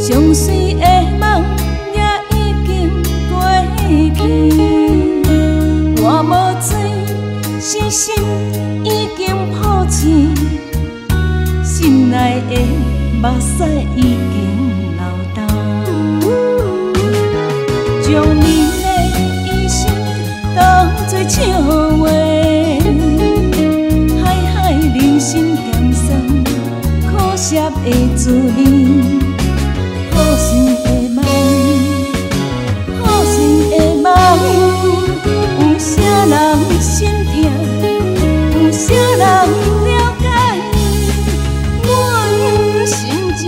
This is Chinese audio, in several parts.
上水的梦也已经过去，我无水，是心已经破碎，心内的目屎已经流干，将你的一生当作笑话，海海人生咸酸，苦涩的滋味。好心的梦，好心的梦，有啥人心痛？有啥人了解阮心情？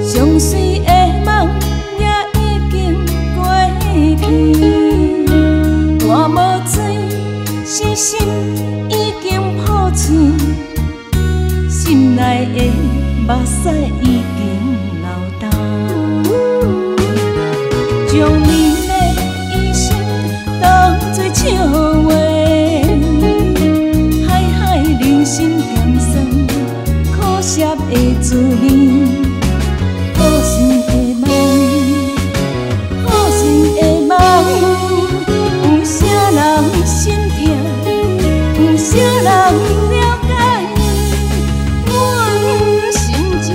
上水的梦也已经过去，我无水，是心已经破碎，心内的目屎已经流干，将你的一生当作笑话，海海人生咸酸，苦涩的滋味。好心的梦，好心的梦，有啥人心痛？有啥人了解阮心情？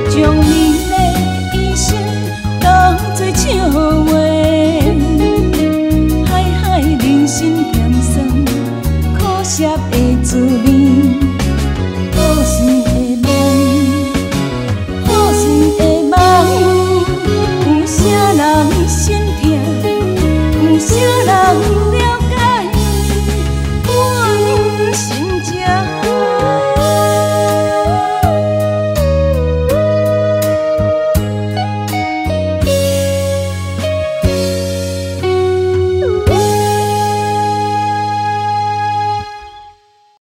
将你的一生当作笑话，海海人生咸酸，苦涩的滋味。